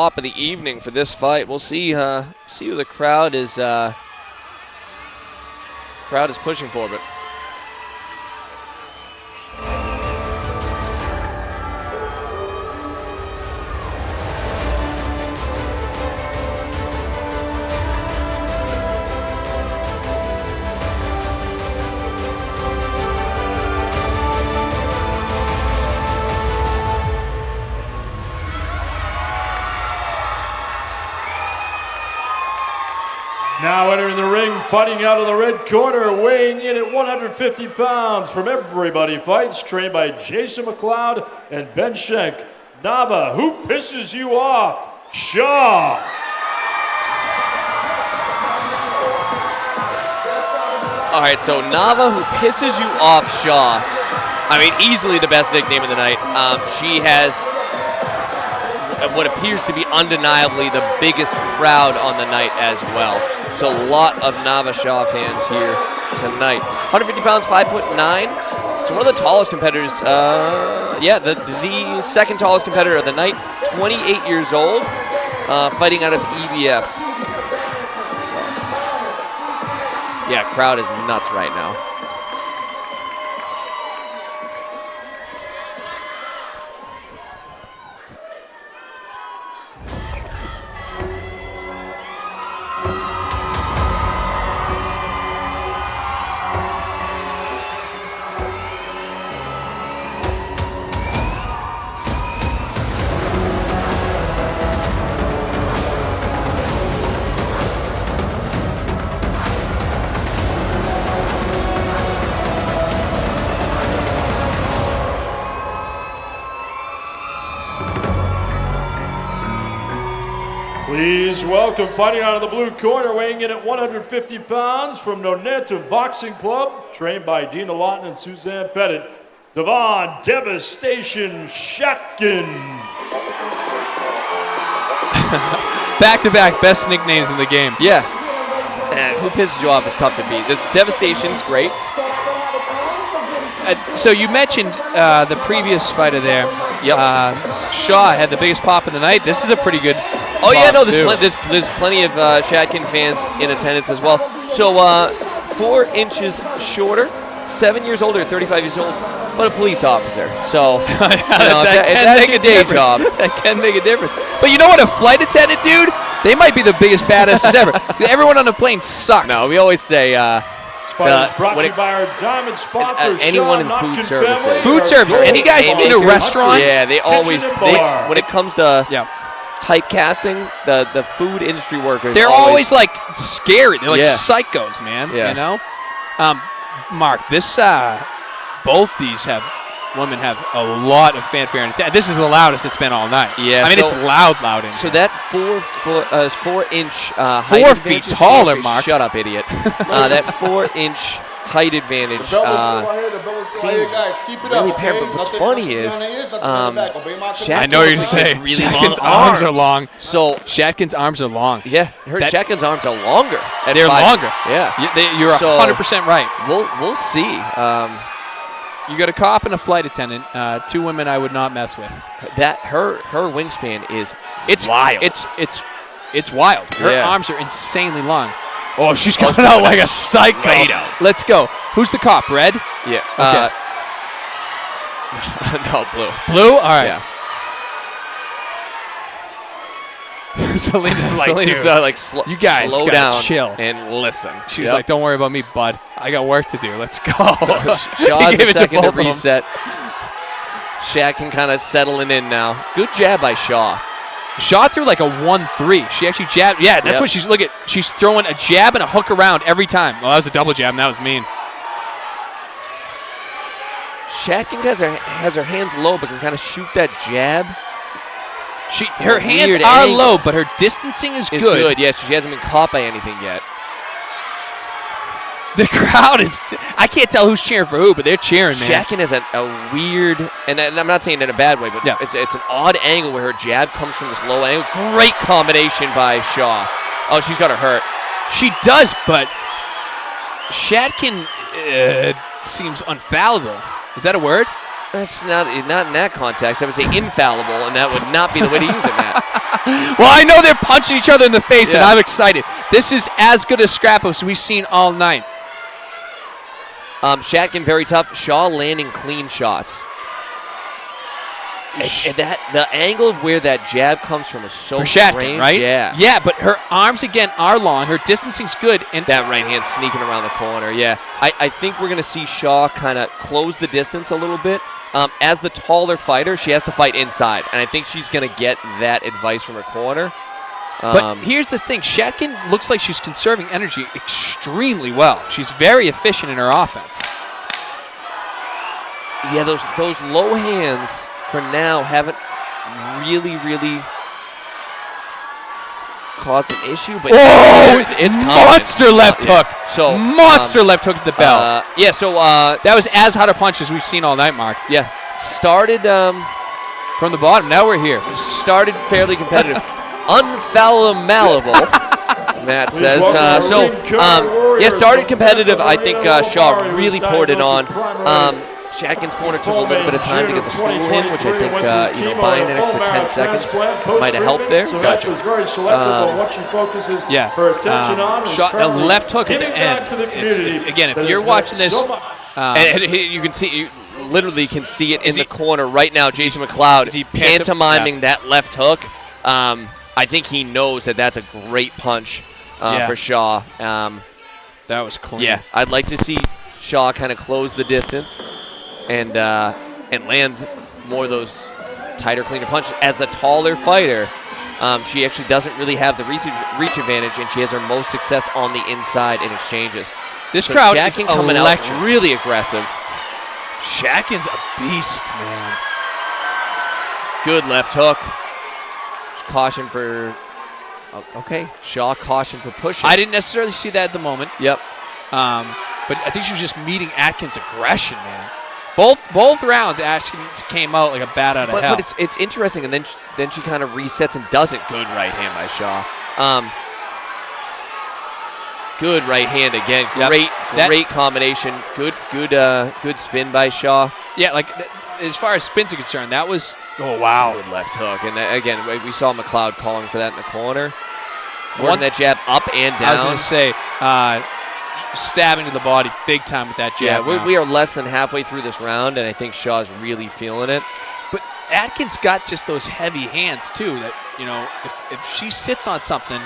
top of the evening for this fight. We'll see who the crowd is pushing for, but now entering the ring, fighting out of the red corner, weighing in at 150 pounds from Everybody Fights, trained by Jason McLeod and Ben Schenk. Nava, who pisses you off? Shaw. all right, so Nava, who pisses you off, Shaw. I mean, easily the best nickname of the night. She has what appears to be undeniably the biggest crowd on the night as well. So a lot of Nava Shaw fans here tonight. 150 pounds, 5'9". So one of the tallest competitors. The second tallest competitor of the night. 28 years old, fighting out of EBF. So, yeah, crowd is nuts right now. Please welcome, fighting out of the blue corner, weighing in at 150 pounds from Noneta Boxing Club, trained by Dina Lawton and Suzanne Pettit, Devon Devastation Shatkin. Back-to-back best nicknames in the game. Yeah. And who pisses you off is tough to beat. This Devastation's great. So you mentioned the previous fighter there. Yep. Shaw had the biggest pop of the night. This is a pretty good Oh yeah, no, pop, there's plenty of Shatkin fans in attendance as well. So 4 inches shorter, 7 years older, 35 years old, but a police officer. So that's a day job. That can make a difference. But you know what? A flight attendant, dude, they might be the biggest badasses ever. Everyone on the plane sucks. No, we always say Brought to you by our diamond sponsor, anyone in food services. Food service. Any guys in a restaurant? Yeah, they always when it comes to typecasting, the food industry workers. They're always like scary. They're like psychos, man. Yeah. You know? Mark, this both these women have a lot of fanfare and attention. This is the loudest it's been all night. Yeah, I mean, it's loud in here. So that 4 inch 4 feet taller, Mark. Shut up, idiot. That 4 inch height advantage seems really apparent. But what's funny is I know you're going to say really Shatkin's long arms are long. So Shatkin's arms are long. Yeah, Shatkin's arms are longer. They're longer. Yeah, you're 100% right. We'll see. You got a cop and a flight attendant. 2 women I would not mess with. That her wingspan is wild. It's wild. Her arms are insanely long. Oh, she's coming out like a psycho. Right. Let's go. Who's the cop? Red? Yeah. Okay. No, blue. Blue? All right. Yeah. Selena's like, Selena's dude, you guys slow gotta down chill and listen. She was like, don't worry about me, bud. I got work to do. Let's go. Shaw's the second to reset. Shatkin kind of settling in now. Good jab by Shaw. Shaw threw like a 1-3. She actually jabbed. Yeah, that's what she's, look at. She's throwing a jab and a hook around every time. Well, that was a double jab, and that was mean. Shatkin has her hands low, but can kind of shoot that jab. Her hands are low, but her distancing is good. Yes, she hasn't been caught by anything yet. The crowd is, I can't tell who's cheering for who, but they're cheering, man. Shatkin has a weird, and I'm not saying in a bad way, but it's an odd angle where her jab comes from this low angle. Great combination by Shaw. Oh, she's got her hurt. She does, but Shatkin seems infallible. Is that a word? That's not in that context. I would say infallible, and that would not be the way to use it, Matt. Well, I know they're punching each other in the face, and I'm excited. This is as good a scrap as we've seen all night. Shatkin very tough. Shaw landing clean shots. The angle of where that jab comes from is so Shatkin, strange. right? Yeah. Yeah, but her arms, again, are long. Her distancing's good. And that right hand sneaking around the corner, yeah. I think we're going to see Shaw kind of close the distance a little bit. As the taller fighter, she has to fight inside, and I think she's going to get that advice from her corner. But here's the thing. Shatkin looks like she's conserving energy extremely well. She's very efficient in her offense. Yeah, those low hands for now haven't really caused an issue, but it's monster left hook. So monster left hook at the bell. So that was as hot a punch as we've seen all night, Mark. Yeah, started from the bottom. Now we're here. Started fairly competitive, unfallible. Matt says started competitive. I think Shaw really poured it on. Shatkin's corner took a little bit of time to get the stool in, which I think buying an extra 10 seconds might have helped there. Gotcha. Was very selective on what she focuses her attention on. Shot a left hook at the end. If you're watching this, and you can see, you literally can see it in the corner right now. Jason McLeod pantomiming that left hook. I think he knows that that's a great punch for Shaw. That was clean. Yeah, I'd like to see Shaw kind of close the distance and land more of those tighter, cleaner punches. As the taller fighter, she actually doesn't really have the reach advantage, and she has her most success on the inside in exchanges. This crowd Shatkin is coming electric. out really aggressive. Shatkin's a beast, man. Good left hook. Caution for... Okay, Shaw caution for pushing. I didn't necessarily see that at the moment. Yep. But I think she was just meeting Atkins' aggression, man. Both rounds, Atkins came out like a bat out of hell. But it's interesting, and then she kind of resets and does it. Good right hand by Shaw. Good right hand again. Great combination. Good spin by Shaw. Yeah, like as far as spins are concerned, that was wow. Good left hook, and again we saw McLeod calling for that in the corner. One that jab up and down. I was going to say. Stabbing to the body big time with that jab. Yeah, we are less than halfway through this round, and I think Shaw's really feeling it. But Atkins got just those heavy hands, too, that, if she sits on something,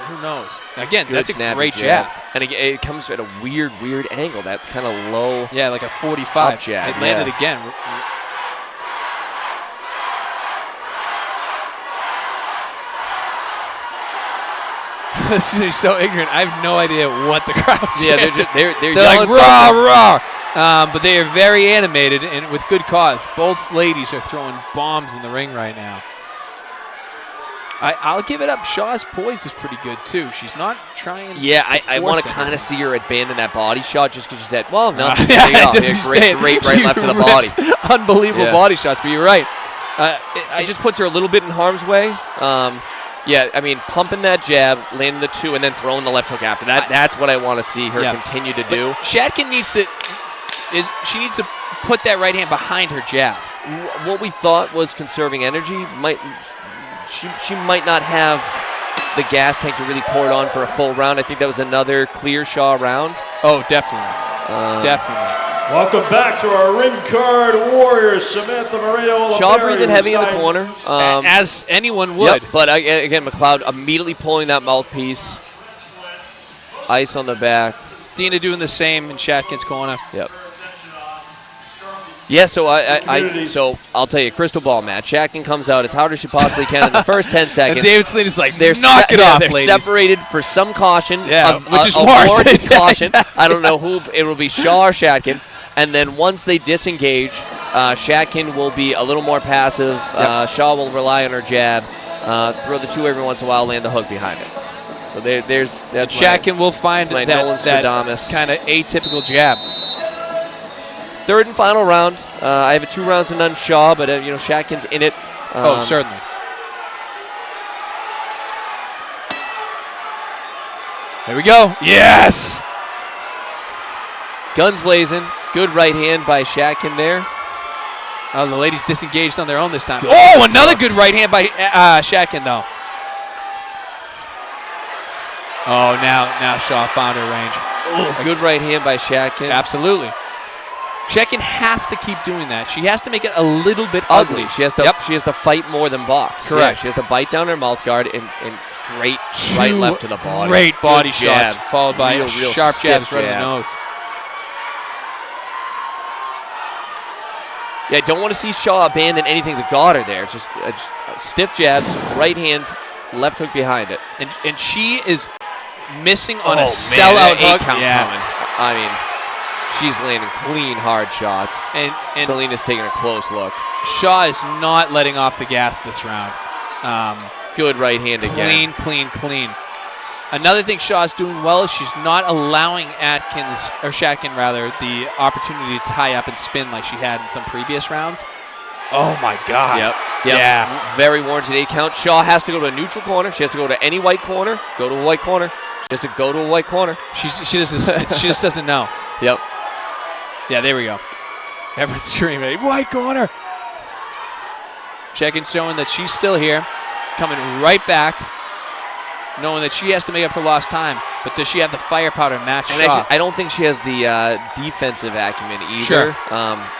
who knows? Again, that's a great jab. And it comes at a weird angle, that kind of low. Yeah, like a 45 jab. It landed again. This is so ignorant. I have no idea what the crowd's chanting. They're like rah rah, but they are very animated and with good cause. Both ladies are throwing bombs in the ring right now. I'll give it up. Shaw's poise is pretty good too. She's not trying. Yeah, I want to kind of see her abandon that body shot just because she said, "Well, no, great right left to the body, unbelievable body shots." But you're right. It just puts her a little bit in harm's way. Yeah, I mean, pumping that jab, landing the two, and then throwing the left hook after that. That's what I want to see her continue to do. Shatkin needs to put that right hand behind her jab. What we thought was conserving energy she might not have the gas tank to really pour it on for a full round. I think that was another clear Shaw round. Oh, definitely. Definitely. Welcome back to our ring card warriors, Samantha Moreno. Shaw breathing heavy in the corner. As anyone would. Yep, but again, McLeod immediately pulling that mouthpiece. Ice on the back. Dina doing the same in Shatkin's corner. Yep. Yeah, so so I'll tell you, crystal ball match. Shatkin comes out as hard as she possibly can in the first 10 seconds. And David Salinas like, knock it off, They're ladies. separated for some caution. Yeah, which is warranted caution. I don't know who, it will be Shaw or Shatkin. And then once they disengage, Shatkin will be a little more passive. Shaw will rely on her jab, throw the two every once in a while, land the hook behind it. So that's Shatkin will find that kind of atypical jab. Third and final round. I have a 2 rounds to none Shaw, but Shatkin's in it. Certainly. There we go. Yes. Guns blazing. Good right hand by Shatkin there. Oh, the ladies disengaged on their own this time. Oh, another good right hand by Shatkin, though. Oh, now Shaw found her range. Ooh, good right hand by Shatkin. Absolutely. Shatkin has to keep doing that. She has to make it a little bit ugly. She has to fight more than box. Correct. Yeah, she has to bite down her mouth guard and great right left to the body. Great body Good shots jab. followed by Real sharp stiff jabs right in the jab. nose. Yeah, I don't want to see Shaw abandon anything that got her there. Just stiff jabs, right hand, left hook behind it. And she is missing on a Man, sellout that 8 hook. count coming. I mean, she's landing clean, hard shots. And Selena's taking a close look. Shaw is not letting off the gas this round. Good right hand again. Clean. Another thing Shaw's doing well is she's not allowing Shatkin rather, the opportunity to tie up and spin like she had in some previous rounds. Oh my God. Yep. Yeah. Very warranted 8 count. Shaw has to go to a neutral corner. She has to go to any white corner. Go to a white corner. She has to go to a white corner. She just doesn't know. Yep. Yeah, there we go. Everett's screaming, white corner. Shatkin showing that she's still here, coming right back, knowing that she has to make up for lost time. But does she have the firepower to match Shaw? I don't think she has the defensive acumen either. Sure.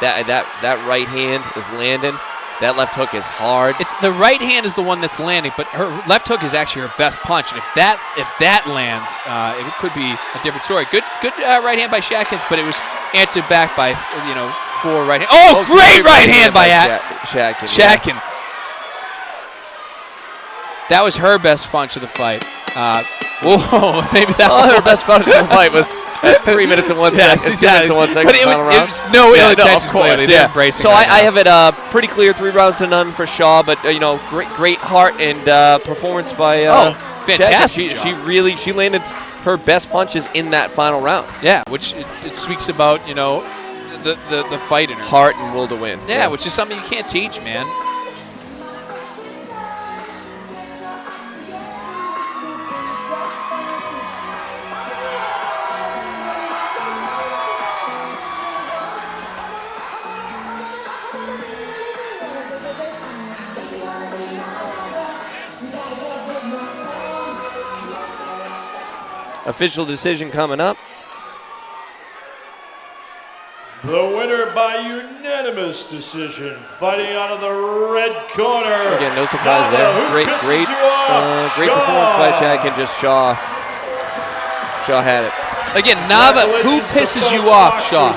That right hand is landing. That left hook is hard. It's the right hand is the one that's landing, but her left hook is actually her best punch. And if that lands, it could be a different story. Good right hand by Shatkins, but it was answered back by 4 right hand. Oh, great right hand by Shatkin. Shatkin. Yeah. That was her best punch of the fight. Whoa, maybe that was her best punch of the fight was 3 minutes and 1 second. 2 minutes and 1 second. But it was no ill intentions, clearly. They're embracing so right I have it pretty clear, 3 rounds to none for Shaw, but great heart and performance by fantastic. She landed her best punches in that final round. Yeah, which it speaks about the fight in her heart and will to win. Yeah, which is something you can't teach, man. Official decision coming up. The winner by unanimous decision, fighting out of the red corner. Again, no surprise there. Great performance by Shatkin. Just Shaw had it. Again, Nava, who pisses you off, Shaw?